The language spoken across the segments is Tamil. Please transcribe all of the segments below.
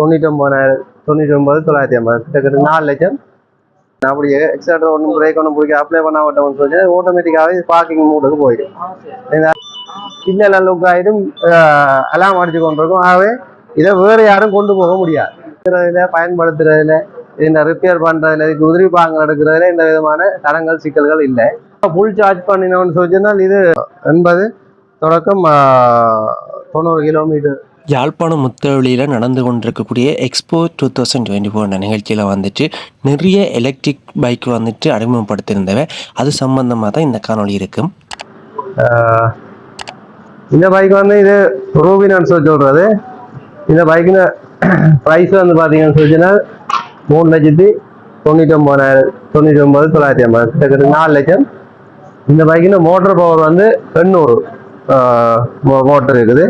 99,950 கிட்டத்தட்ட 4 லட்சம். அப்படியே எக்ஸாக்டா ஒன்றும் பிரேக் ஒன்றும் பிடிக்க அப்ளை பண்ண மாட்டோம்னு சொல்லி ஆட்டோமேட்டிக்காகவே பார்க்கிங் மூடுக்கு போயிடும். சிக்னல் லுக் ஆகிடும், அலாம் அடிச்சு கொண்டிருக்கும். ஆகவே இதை வேறு யாரும் கொண்டு போக முடியாது. பயன்படுத்துறதுல இந்த ரிப்பேர் பண்றதுல இதுக்கு உதிரி பாகங்கள் எடுக்கிறதுல எந்த விதமான தடங்கள் சிக்கல்கள் இல்லை. ஃபுல் சார்ஜ் பண்ணினோம்னு சொன்னால் இது 80 தொடக்கம் 90 கிலோமீட்டர். யாழ்ப்பாணம் முத்தவெளியில் நடந்து கொண்டிருக்கக்கூடிய எக்ஸ்போ 2024 நிகழ்ச்சியில் வந்துட்டு நிறைய எலக்ட்ரிக் பைக் வந்துட்டு அறிமுகப்படுத்தியிருந்தவை. அது சம்பந்தமாக தான் இந்த காணொலி இருக்கும். இந்த பைக் வந்து இது ரூபின்னு சொல்றது. இந்த பைக்கில் ப்ரைஸ் வந்து பார்த்தீங்கன்னு சொன்னால் 3,99,950 கிட்டத்தட்ட 4 லட்சம். இந்த பைக்கில் மோட்டர் பவர் வந்து 800 மோட்டர் இருக்குது.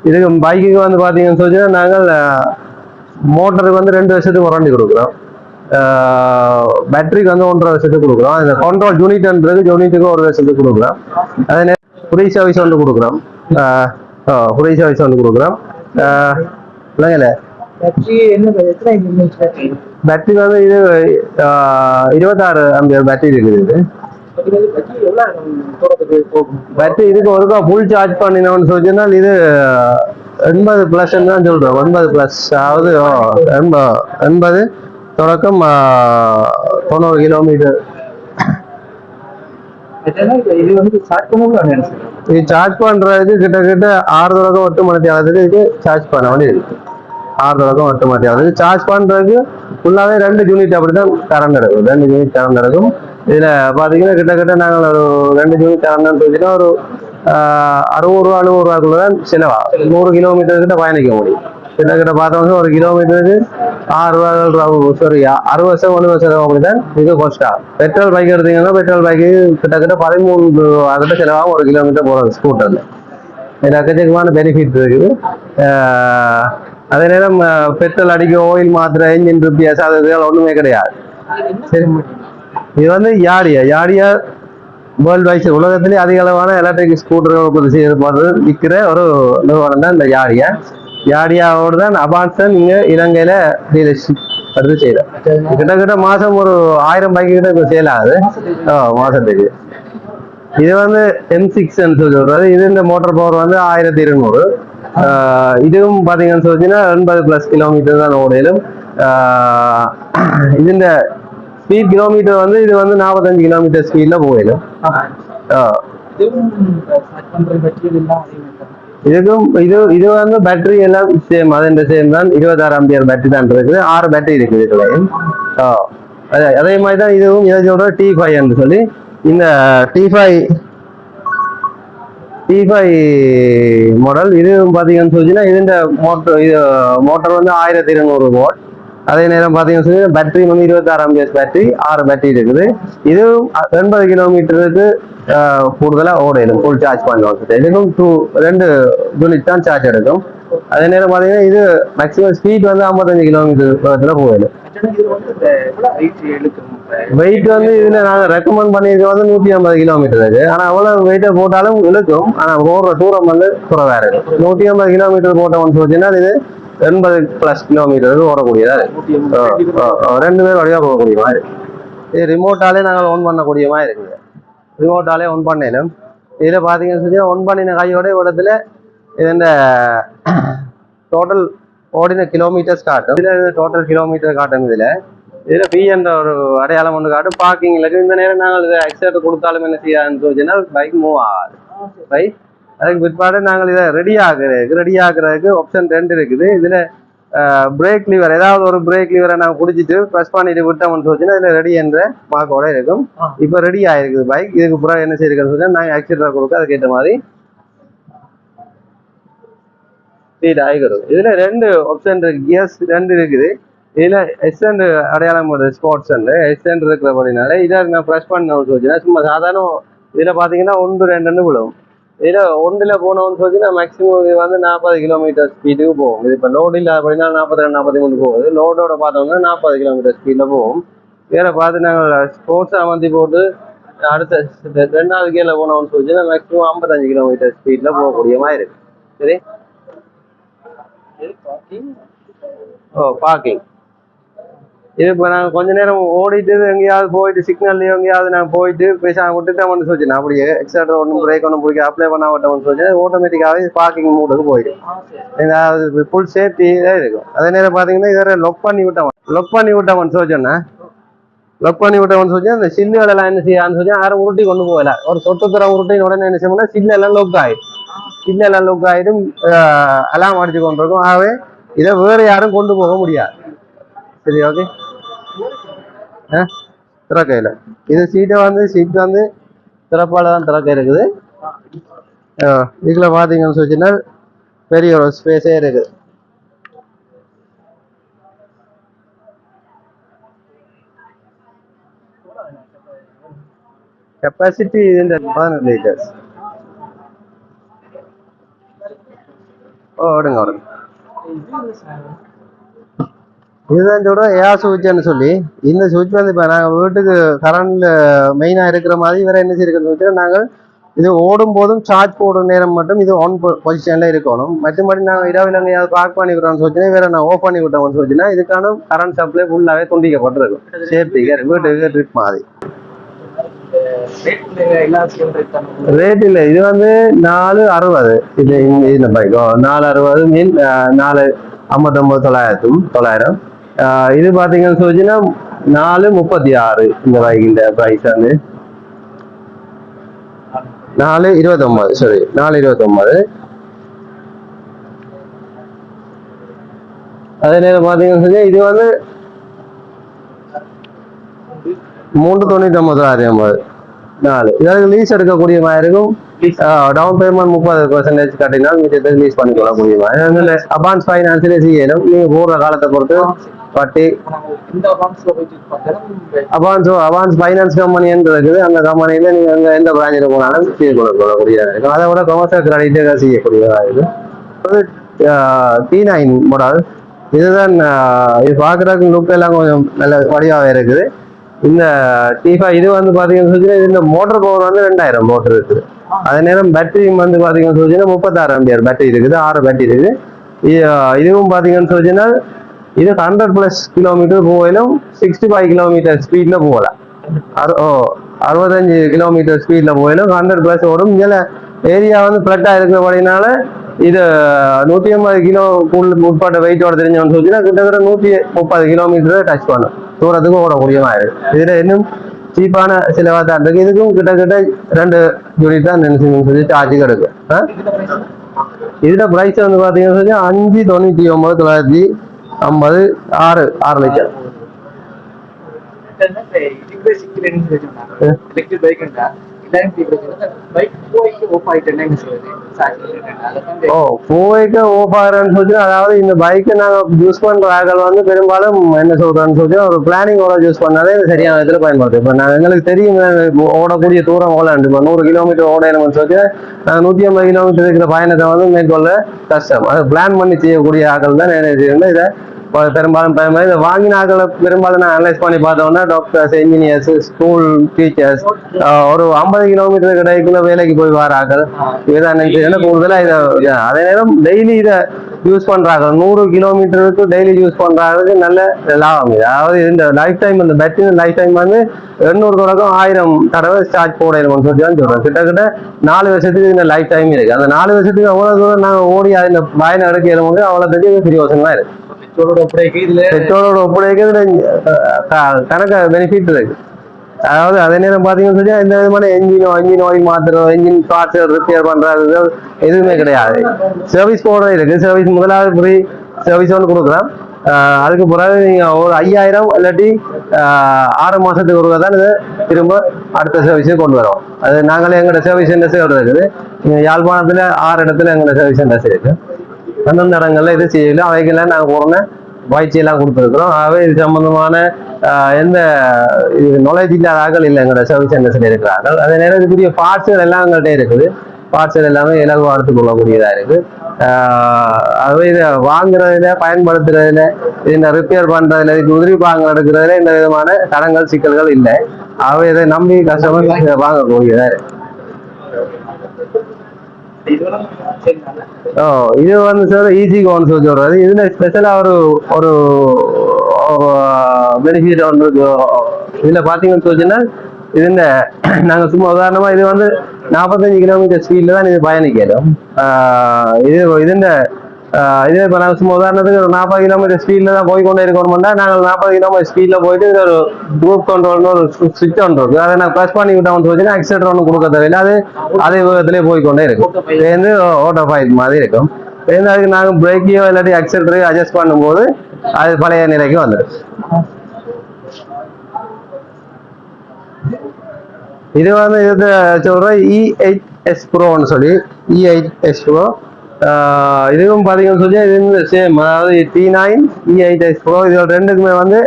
இதுக்கு பைக்குக்கு வந்து பார்த்தீங்கன்னு சொன்னால் நாங்கள் மோட்டருக்கு வந்து 2 வருஷத்துக்கு வாரண்டி கொடுக்குறோம். பேட்டரிக்கு வந்து 1.5 வருஷத்துக்கு கொடுக்குறோம். இந்த கண்ட்ரோல் யூனிட்ன்றது யூனிட்டுக்கு 1 வருஷத்துக்கு கொடுக்குறோம். அதே ஃப்ரீ சர்வீஸ் வந்து கொடுக்குறோம். ஃப்ரீ சர்வீஸ் வந்து கொடுக்குறோம். இல்லைங்களே பேட்டரி வந்து இது 26 ஆம்பியர் பேட்டரி இருக்குது. பேட்டரி இதுக்கு ஒருக்கா ஃபுல் சார்ஜ் பண்ணினோம்னு சொன்னால் இது 80+ தான் சொல்றோம். 80+, அதாவது 80 தொடக்கம் 90 கிலோமீட்டர். இது சார்ஜ் பண்றதுக்கு கிட்டத்தட்ட 6 தொடக்கம் 8 மணி நேரத்துக்கு இது சார்ஜ் பண்ண வேண்டி இருக்கு. 6 தொடக்கம் 8 மணி நேரத்துக்கு சார்ஜ் பண்றதுக்கு ஃபுல்லாவே 2 யூனிட் அப்படிதான் கரண்ட் எடுக்கும். 2 யூனிட் கரண்ட் எடுக்கும். இதுல பாத்தீங்கன்னா கிட்டத்தட்ட நாங்கள் ஒரு 2 யூனிட் கரண்ட் சொல்லிட்டு ஒரு 60 ரூபா 70 ரூபாய்க்குள்ளதான் செலவா 100 கிலோமீட்டர் கிட்ட பயணிக்க முடியும். கிட்டத்தட்ட பார்த்தோம்னா ஒரு கிலோமீட்டருக்கு 6 ரூபா, சாரி 60 70 அப்படிதான் இது காஸ்ட் ஆகும். பெட்ரோல் பைக் எடுத்தீங்கன்னா பெட்ரோல் பைக்கு கிட்டத்தட்ட 13 ரூபா கிட்ட செலவாகும் 1 கிலோமீட்டர் போறது ஸ்கூட்டர்ல. இது எக்கச்சக்கமான பெனிஃபிட் இருக்குது. அதே நேரம் பெட்ரோல் அடிக்க, ஆயில் மாத்திரை, என்ஜின் ரிப்பேர்ஸ் அது ஒண்ணுமே கிடையாது. சரி, இது வந்து யாடியா வேர்ல்ட் வைஸ் உலகத்திலே அதிக அளவான எலக்ட்ரிக் ஸ்கூட்டர்கள் உற்பத்தி செய்யப்படுறது விற்கிற ஒரு நிறுவனம் தான் இந்த யாடியாவோடு தான் அபான்சன் இங்க இலங்கையில டீலர்ஷிப் எடுத்து செய்யறேன். கிட்டத்தட்ட மாசம் ஒரு 1000 பைக்கு கிட்ட சேல் ஆகுது மாசத்துக்கு. இது வந்து M6 சொல்றது. இது இந்த மோட்டர் பவர் வந்து 1200. இதுவும் பாத்தீங்கன்னு சொல்லிச்சுன்னா 80+ கிலோமீட்டர் தான் ஓடையிலும். இதுல ஸ்பீட் கிலோமீட்டர் வந்து இது வந்து 45 கிலோமீட்டர் ஸ்பீட்ல போயிடும். இதுக்கும் இது வந்து பேட்டரி எல்லாம் சேம், அது சேம் தான். 26 ஆம்பியர் பேட்டரி தான் இருக்குது. 6 பேட்டரி இருக்குது இதுலையும். அதே மாதிரி தான் இதுவும் இதை சொல்ற T5 என்று சொல்லி. இந்த T5 மாடல் இது பாத்தீங்கன்னு சொல்லிச்சுன்னா இதுல மோட்டர் வந்து 1200 வாட். அதே நேரம் பாத்தீங்கன்னு சொல்லி பேட்டரி வந்து 26 ஆம்பியர் பேட்டரி, 6 பேட்டரி இருக்குது. இது 80 கிலோமீட்டருக்கு கூடுதலா ஓடையிடும் ஃபுல் சார்ஜ் பண்ணுவோம். இதுக்கும் 2 யூனிட் தான் சார்ஜ் எடுக்கும். அதே நேரம் பாத்தீங்கன்னா இது மேக்சிமம் ஸ்பீட் வந்து 55 கிலோமீட்டர் போயிடும். வெயிட் வந்து இதுல நாங்க ரெக்கமெண்ட் பண்ணிருக்க வந்து 150 கிலோமீட்டர் இருக்கு. ஆனா அவ்வளவு வெயிட்ட போட்டாலும் இழுக்கும். ஆனா ஓடுற தூரம் வந்து குறைவா இருக்கு. 150 கிலோமீட்டர் போட்டோம்னு சொல்லிச்சுன்னா இது 80+ கிலோமீட்டருக்கு ஓடக்கூடியதா இருக்கு. 2 பேர் வழியா போகக்கூடிய மாதிரி. இது ரிமோட்டாலே நாங்கள் ஒன் பண்ணக்கூடிய மாதிரி இருக்குது. ரிமோட்டாலே ஒன் பண்ணலும். இதுல பாத்தீங்கன்னு சொல்லி ஒன் பண்ணின கையோட இடத்துல இந்த டோட்டல் ஓடின கிலோமீட்டர்ஸ் காட்டும். இதுல டோட்டல் கிலோமீட்டர் காட்டும். இதுல பி என்ற ஒரு அடையாளம் ஒன்று காட்டும். பார்க்கிங்ல இந்த நேரம் நாங்கள் இதை எக்ஸாக்ட் கொடுத்தாலும் என்ன செய்யாதுன்னு சொல்லிச்சுன்னா பைக் மூவ் ஆகாது. ரைட், அதுக்கு பிற்பாடு நாங்கள் இதை ரெடி ஆகுறதுக்கு ஆப்ஷன் 2 இருக்குது. இதுல பிரேக் லிவர், ஏதாவது ஒரு பிரேக் லிவரை நாங்கள் பிடிச்சிட்டு ப்ரெஸ் பண்ணிட்டு விட்டோம்னு சொல்லிச்சுன்னா இதுல ரெடி என்ற மார்க்கோட இருக்கும். இப்போ ரெடி ஆயிருக்குது பைக். இதுக்கு பிறகு என்ன செய்யுதுன்னு சொல்லி நாங்கள் ஆக்சிடென்ட் கொடுக்க அதுக்கேற்ற மாதிரி ஸ்பீட் ஆகிக்கிறோம். இதுல 2 ஆப்ஷன் இருக்கு, கியர்ஸ் 2 இருக்குது. இதுல எஸ்என்ட் அடையாளம் ஸ்போர்ட்ஸ் எஸ்என்ட் இருக்கிறபடினால இதை நான் ப்ரெஸ் பண்ணணும்னு சொல்லிச்சுன்னா சும்மா சாதாரண இதுல பாத்தீங்கன்னா 1 2 விழுவும். இதுல 1ல போனோம்னு சொல்லிச்சுன்னா மேக்சிமம் இது வந்து 40 கிலோமீட்டர் ஸ்பீடுக்கு போகும். இது இப்போ லோடு இல்லை அப்படின்னா 42 43 போகுது. லோடோட பார்த்தோம்னா 40 கிலோமீட்டர் ஸ்பீட்ல போகும். வேற பார்த்து நாங்கள் ஸ்போர்ட்ஸ் அமர்த்தி போட்டு அடுத்த 2வது கியர்ல போனோம்னு சொல்லிச்சுன்னா மேக்சிமம் 55 கிலோமீட்டர் ஸ்பீட்ல போகக்கூடிய மாதிரி இருக்கு. சரி, ஓ பார்க்கிங். இது இப்போ நாங்கள் கொஞ்ச நேரம் ஓடிட்டு எங்கேயாவது போயிட்டு சிக்னல்லையோ எங்கேயாவது நான் போயிட்டு பேசாம விட்டுட்டு ஒன்று சொல்லிச்சேன். அப்படியே எக்ஸாக்டர் ஒன்றும் பிரேக் ஒன்றும் பிடிக்க அப்ளை பண்ண விட்டோம்னு சொல்லி ஆட்டோமேட்டிக்காகவே பார்க்கிங் மூடுக்கு போயிடும். ஏதாவது ஃபுல் சேஃப்டி தான் இருக்கும். அதே நேரம் பார்த்தீங்கன்னா இதை லொக் பண்ணி விட்டவன் சொல்லிச்சோன்னா லொக் பண்ணி விட்டவன் சொல்லி அந்த சில்லுகளெல்லாம் என்ன செய்யான்னு சொல்லி யாரும் உருட்டி கொண்டு போகல. ஒரு சொட்டுத்தர உருட்டின்னு உடனே என்ன செய்யணும்னா சில்லெல்லாம் லொக் ஆகிடும், அலாம் அடிச்சு கொண்டிருக்கும். ஆகவே இதை வேற யாரும் கொண்டு போக முடியாது. சரி, ஓகே. திறக்கையில் இது சீட் வந்து திறப்பால தான் திறக்க இருக்குது. இதுல பார்த்தீங்கன்னு சொல்லிச்சுன்னா பெரிய ஒரு ஸ்பேஸே இருக்குது. கெப்பாசிட்டி இந்த 15 லிட்டர்ஸ். ஓடுங்க. இதுதான் சொல்ற ஏர் சுவிட்ச்னு சொல்லி. இந்த சுவிட்ச் வந்து இப்போ நாங்கள் வீட்டுக்கு கரண்ட்ல மெயினாக இருக்கிற மாதிரி வேற என்ன செய்யிருக்குன்னு நாங்கள் இது ஓடும் போதும் சார்ஜ் போடும் நேரம் மட்டும் இது ஆன் பொசிஷன்ல இருக்கணும். மற்றபடி நாங்கள் இரவில் எங்கேயாவது பார்க் பண்ணி விடுறோம்னு சொல்லிச்சுன்னா வேற நான் ஆஃப் பண்ணி விட்டோம்னு சொல்லிச்சுன்னா இதுக்கான கரண்ட் சப்ளை ஃபுல்லாகவே துண்டிக்கப்பட்டிருக்கும். சேஃப்டிக்கு வீட்டுக்கு ட்ரிப் மாதிரி ரேட் இல்லை. இது வந்து 460. இது இந்த பைக் 460 மீன் 459,900. இது பாத்தீங்கன்னு சொல்லிச்சுன்னா 436. இந்த பைக்கின் பிரைஸ் வந்து 429. சாரி, 429. அதே நேரம் பாத்தீங்கன்னு சொல்லி இது வந்து 399,950. 4 இதாவது லீஸ் எடுக்கக்கூடிய மாதிரி இருக்கும். டவுன் பேமெண்ட் 30% கட்டினால் மிச்சத்தை லீஸ் பண்ணிக்கொள்ளக்கூடிய மாதிரி. அட்வான்ஸ் ஃபைனான்ஸ்ல செய்யணும். நீங்க போடுற காலத்தை பொறுத்து வட்டி. அட்வான்ஸ் ஃபைனான்ஸ் கம்பெனி இருக்குது. அந்த கம்பெனியில நீங்க எந்த பிராஞ்சில் போனாலும் செய்து கொள்ளக்கூடிய இருக்கும். அதை விட கமர்ஷியல் கிரெடிட் செய்யக்கூடியதா இருக்கு. T9 model. இதுதான் இது பார்க்கறதுக்கு லுக் எல்லாம் கொஞ்சம் நல்ல வடிவாக இருக்குது. இந்த T5 இது வந்து பாத்தீங்கன்னா இந்த மோட்டர் பவர் வந்து 2000 மோட்டர் இருக்குது. அதே நேரம் பேட்டரி வந்து பாத்தீங்கன்னு சொல்லிச்சுன்னா 36 ஆம்பியர் பேட்டரி இருக்குது. 6 பேட்டரி இருக்குது. இதுவும் பாத்தீங்கன்னு சொல்லிச்சுன்னா இது 100+ கிலோமீட்டர் போயிலும் 65 கிலோமீட்டர் ஸ்பீட்ல போகலாம். 65 கிலோமீட்டர் ஸ்பீட்ல போயிலும் 100+ ஓடும். இதில் ஏரியா வந்து ஃபிளட்டா இருக்கிறபடினால இது 150 கிலோ உட்பட்ட வெயிட்டோட தெரிஞ்சவன்னு சொல்லிச்சுன்னா கிட்டத்தட்ட 130 கிலோமீட்டர் டச் பண்ணும் தூரத்துக்கு ஓடக்கூடிய மாதிரி. இதுல இன்னும் சீப்பான சிலவா தான் இருக்கு. இதுக்கும் கிட்டத்தட்ட 2 யூனிட் தான் சொல்லி சார்ஜ் கிடக்கு. இதுல பிரைஸ் வந்து பாத்தீங்கன்னா சொல்லி 599,950. 6 லட்சம். அதாவது இந்த பைக்கை நாங்க யூஸ் பண்ற ஆட்கள் வந்து பெரும்பாலும் என்ன சொல்றேன்னு சொல்லி ஒரு பிளானிங்கோட யூஸ் பண்ணாலே சரியான விதத்துல பயன்படுது. இப்ப நான் எங்களுக்கு தெரியும் ஓடக்கூடிய தூரம் ஓடலாண்டு. இப்ப 100 கிலோமீட்டர் ஓடணும்னு சொல்லி நாங்க 150 கிலோமீட்டர் இருக்கிற பயணத்தை வந்து மேற்கொள்ள கஷ்டம். அதை பிளான் பண்ணி செய்யக்கூடிய ஆட்கள் தான் என்ன இதை பெரும்பாலும் பயன்படுது. இதை வாங்கின ஆட்களை பெரும்பாலும் நான் அனலைஸ் பண்ணி பார்த்தோம்னா டாக்டர்ஸ், இன்ஜினியர்ஸ், ஸ்கூல் டீச்சர்ஸ், ஒரு 50 கிலோமீட்டர் கிடைக்குள்ள வேலைக்கு போய் வரார்கள். இதுதான் கூடுதலா இதை அதே நேரம் டெய்லி இதை யூஸ் பண்றாங்க. 100 கிலோமீட்டருக்கு டெய்லி யூஸ் பண்றாங்களுக்கு நல்ல லாபம். அதாவது இந்த லைஃப் டைம் இந்த பேட்டரி லைஃப் டைம் வந்து 800 தொடக்கம் 1000 தடவை சார்ஜ் போடணும்னு சொல்லி தான் சொல்றேன். கிட்டத்தட்ட 4 வருஷத்துக்கு இந்த லைஃப் டைம் இருக்கு. அந்த 4 வருஷத்துக்கு அவ்வளவு தூரம் நாங்கள் ஓடி இந்த பயணம் எடுக்க அவ்வளவு தெரிஞ்சு பிரியோசனமா இருக்கு. பெட்ரோலோட ஒப்படைக்கிறதுல கணக்க பெனிஃபிட் இருக்கு. அதாவது அதே நேரம் பாத்தீங்கன்னு சொல்லி எந்த விதமான என்ஜின் ஆயில் மாத்துறோம், என்ஜின் பார்ட்ஸ் ரிப்பேர் பண்றது எதுவுமே கிடையாது. சர்வீஸ் போட இருக்கு. சர்வீஸ் முதலாவது ஃப்ரீ சர்வீஸ் ஒன்று கொடுக்குறோம். அதுக்கு பிறகு நீங்க ஒரு 5000 இல்லாட்டி 6 மாசத்துக்கு ஒரு தான் இதை திரும்ப அடுத்த சர்வீஸுக்கு கொண்டு வரோம். அது நாங்களே எங்களோட சர்வீஸ் சென்டர்ஸ் இருக்குது. யாழ்ப்பாணத்துல 6 இடத்துல எங்களோட சர்வீஸ் சென்டர்ஸ் இருக்கு. அந்தந்த இடங்கள்ல இது செய்யல அவைகள்லாம் நாங்கள் போறோம்னா பயிற்சியெல்லாம் கொடுத்துருக்குறோம். ஆகவே இது சம்பந்தமான எந்த நாலேஜ் இல்லாத ஆக்கள் இல்லை எங்களோட சர்வீஸ் சென்டர்ஸ்ல இருக்கிறார்கள். அதே நேரம் இதுக்குரிய பார்ட்ஸ்கள் எல்லாம் எங்கள்கிட்ட இருக்குது. பார்ட்ஸ்கள் எல்லாமே இலகுவா எடுத்துக் கொள்ளக்கூடியதா இருக்கு. ஆகவே இதை வாங்குறதுல, பயன்படுத்துறதுல, இந்த ரிப்பேர் பண்றதுல, இதுக்கு உதிரி பாகங்கள் எடுக்கிறதுல எந்த விதமான தடங்கள் சிக்கல்கள் இல்லை. ஆகவே இதை நம்பி கஸ்டமர் வாங்கக்கூடியதா இருக்கு. ஓ இது வந்து சார் ஈஸி கோன்னு சொல்லி சொல்றது. இதுல ஸ்பெஷலா ஒரு ஒரு பெனிஃபிட் ஒன்று இருக்கு. இதுல பாத்தீங்கன்னு சொல்லிச்சுன்னா இது இந்த நாங்க சும்மா உதாரணமா இது வந்து 45 கிலோமீட்டர் ஸ்பீட்ல தான் இது பயணிக்கணும். இது இதுண்ட இதே இப்போ நாங்கள் சும்மா உதாரணத்துக்கு ஒரு 40 கிலோமீட்டர் ஸ்பீட்ல தான் போய் கொண்டே இருக்கணும்னா நாங்கள் 40 கிலோமீட்டர் ஸ்பீட்ல போயிட்டு இது ஒரு குரூப் கண்ட்ரோல்னு ஒரு சுவிட்ச் ஒன்று இருக்கு. அதை நான் ப்ரெஸ் பண்ணி விட்டோம்னு சொல்லிச்சுன்னா ஆக்சிடென்ட் ஒன்று கொடுக்க தேவையில்லை. அது அதே வேகத்திலே போய்கொண்டே இருக்கும். இது வந்து ஓட்டோ ஃபைட் மாதிரி இருக்கும். அதுக்கு நாங்கள் பிரேக்கையோ இல்லாட்டி ஆக்சிடென்ட்டையோ அட்ஜஸ்ட் பண்ணும்போது அது பழைய நிலைக்கு வந்துடும். இது வந்து இது சொல்றேன் E8S Proன்னு சொல்லி E8S Pro. இதுவும் பார்த்தீங்கன்னு சொல்லி இது சேம், அதாவது T9 E8S Pro. இது ரெண்டுக்குமே வந்து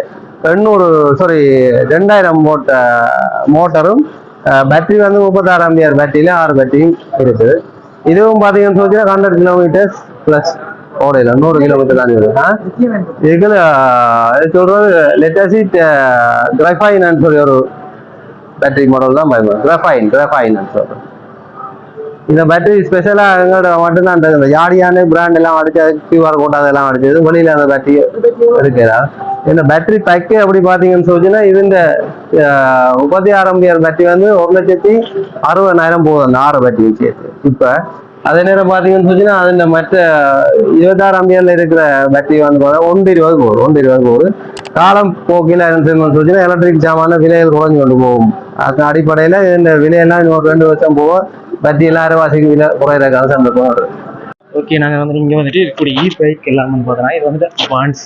2000 மோட்டரும் பேட்டரி வந்து 36 ஆம்பியர் பேட்டரியில 6 பேட்டரியும் இருக்குது. இதுவும் பார்த்தீங்கன்னு சொல்லி 100 கிலோமீட்டர்ஸ் பிளஸ் ஓடையில 100 கிலோமீட்டர் தான் இருக்குது. இதுக்கு சொல்றது லெட்டசிட் கிராஃபைன்னு சொல்லி ஒரு பேட்டரி மாடல் தான் பயன்படும். கிராஃபைன் சொல்றோம். இந்த பேட்டரி ஸ்பெஷலா எங்களோட மட்டும்தான் இந்த யாடியான பிராண்ட் எல்லாம் அடிச்சு QR கோட் அதெல்லாம் அடிச்சது வெளியில அந்த பேட்டரி எடுக்கிறா. இந்த பேட்டரி பேக்கே அப்படி பாத்தீங்கன்னு சொல்லிச்சுன்னா இது இந்த 36 ஆம்பியர் பேட்டரி வந்து 1,60,000 போகுது அந்த 6 பேட்டரி சேர்த்து. இப்ப அதே நேரம் பாத்தீங்கன்னு சொல்லிச்சுன்னா அதுல மற்ற 26 ஆம்பியர்ல இருக்கிற பேட்டரி வந்து 120 போகுது. காலம் போக்கில சொல்லிச்சுன்னா எலக்ட்ரிக் ஜாமான விலைகள் குறைஞ்சு கொண்டு போகும். அந்த அடிப்படையில இந்த விலையெல்லாம் இன்னொரு 2 வருஷம் போகும். பட் எல்லாரும் வாசிக்கு விலை குறையிறதுக்காக சந்தர்ப்பம் வருது. ஓகே, நாங்கள் வந்து இங்கே வந்துட்டு இருக்கக்கூடிய பைக் எல்லாம் வந்து பார்த்தோன்னா இது வந்துட்டு அட்வான்ஸ்